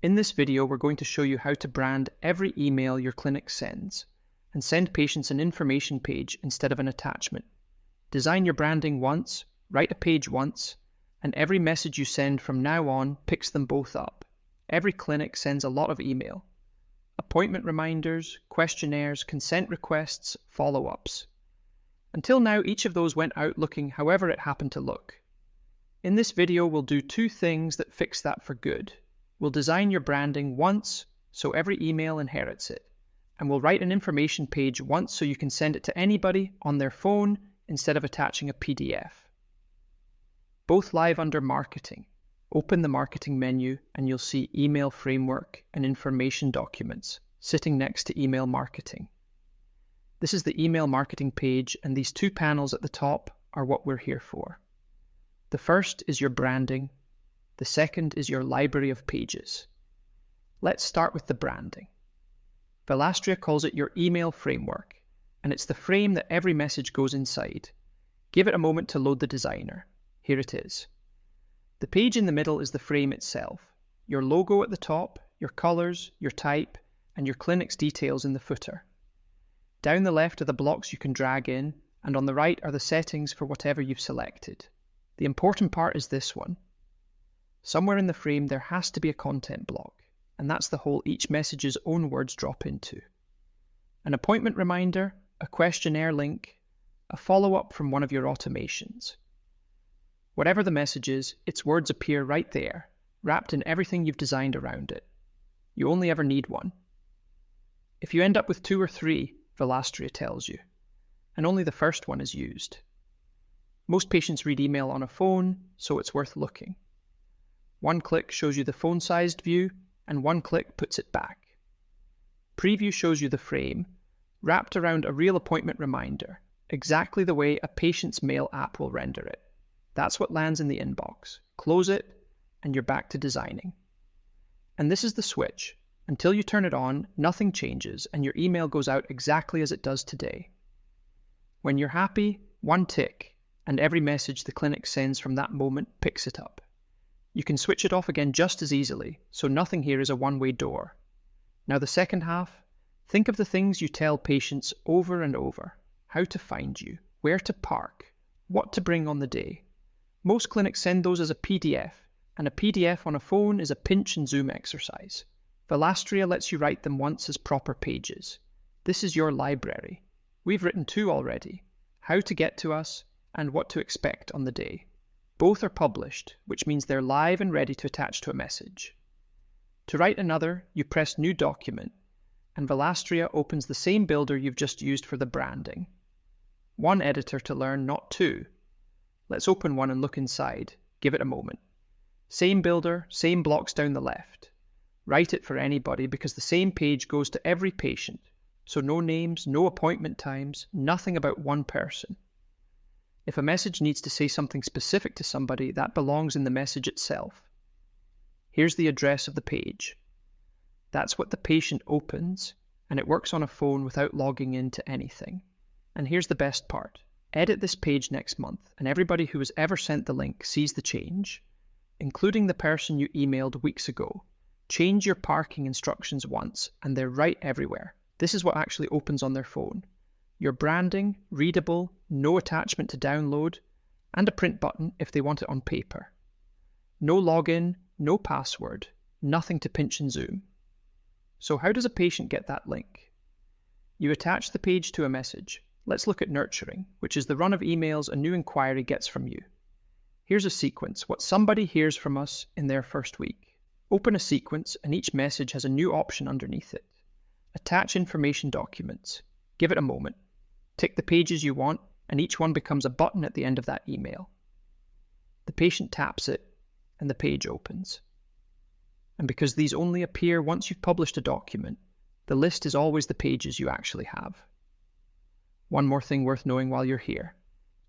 In this video, we're going to show you how to brand every email your clinic sends and send patients an information page instead of an attachment. Design your branding once, write a page once, and every message you send from now on picks them both up. Every clinic sends a lot of email. Appointment reminders, questionnaires, consent requests, follow-ups. Until now, each of those went out looking however it happened to look. In this video, we'll do two things that fix that for good. We'll design your branding once, so every email inherits it. And we'll write an information page once so you can send it to anybody on their phone instead of attaching a PDF. Both live under Marketing. Open the Marketing menu and you'll see Email Framework and Information Documents sitting next to Email Marketing. This is the Email Marketing page, and these two panels at the top are what we're here for. The first is your branding. The second is your library of pages. Let's start with the branding. Velastria calls it your email framework, and it's the frame that every message goes inside. Give it a moment to load the designer. Here it is. The page in the middle is the frame itself. Your logo at the top, your colors, your type, and your clinic's details in the footer. Down the left are the blocks you can drag in, and on the right are the settings for whatever you've selected. The important part is this one. Somewhere in the frame there has to be a content block, and that's the hole each message's own words drop into. An appointment reminder, a questionnaire link, a follow-up from one of your automations. Whatever the message is, its words appear right there, wrapped in everything you've designed around it. You only ever need one. If you end up with 2 or 3, Velastria tells you, and only the first one is used. Most patients read email on a phone, so it's worth looking. One click shows you the phone-sized view, and one click puts it back. Preview shows you the frame, wrapped around a real appointment reminder, exactly the way a patient's mail app will render it. That's what lands in the inbox. Close it, and you're back to designing. And this is the switch. Until you turn it on, nothing changes, and your email goes out exactly as it does today. When you're happy, one tick, and every message the clinic sends from that moment picks it up. You can switch it off again just as easily, so nothing here is a one-way door. Now the second half, think of the things you tell patients over and over. How to find you, where to park, what to bring on the day. Most clinics send those as a PDF, and a PDF on a phone is a pinch and zoom exercise. Velastria lets you write them once as proper pages. This is your library. We've written 2 already, how to get to us and what to expect on the day. Both are published, which means they're live and ready to attach to a message. To write another, you press New Document, and Velastria opens the same builder you've just used for the branding. 1 editor to learn, not 2. Let's open one and look inside. Give it a moment. Same builder, same blocks down the left. Write it for anybody because the same page goes to every patient, so no names, no appointment times, nothing about one person. If a message needs to say something specific to somebody, that belongs in the message itself. Here's the address of the page. That's what the patient opens, and it works on a phone without logging into anything. And here's the best part. Edit this page next month, and everybody who has ever sent the link sees the change, including the person you emailed weeks ago. Change your parking instructions once, and they're right everywhere. This is what actually opens on their phone. Your branding, readable, no attachment to download, and a print button if they want it on paper. No login, no password, nothing to pinch and zoom. So how does a patient get that link? You attach the page to a message. Let's look at nurturing, which is the run of emails a new inquiry gets from you. Here's a sequence, what somebody hears from us in their first week. Open a sequence, and each message has a new option underneath it. Attach information documents. Give it a moment. Tick the pages you want, and each one becomes a button at the end of that email. The patient taps it, and the page opens. And because these only appear once you've published a document, the list is always the pages you actually have. One more thing worth knowing while you're here.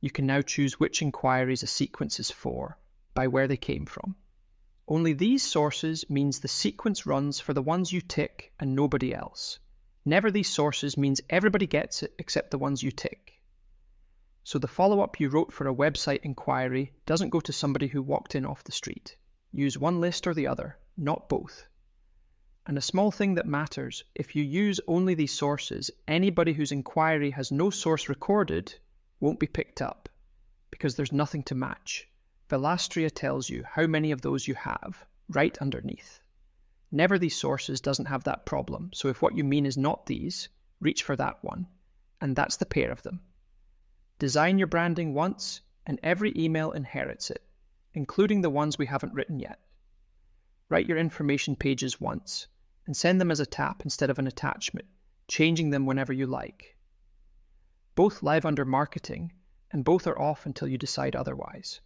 You can now choose which inquiries a sequence is for, by where they came from. Only these sources means the sequence runs for the ones you tick and nobody else. Never these sources means everybody gets it except the ones you tick. So the follow-up you wrote for a website inquiry doesn't go to somebody who walked in off the street. Use one list or the other, not both. And a small thing that matters, if you use only these sources, anybody whose inquiry has no source recorded won't be picked up, because there's nothing to match. Velastria tells you how many of those you have, right underneath. Never These Sources doesn't have that problem, so if what you mean is not these, reach for that one, and that's the pair of them. Design your branding once, and every email inherits it, including the ones we haven't written yet. Write your information pages once, and send them as a tap instead of an attachment, changing them whenever you like. Both live under marketing, and both are off until you decide otherwise.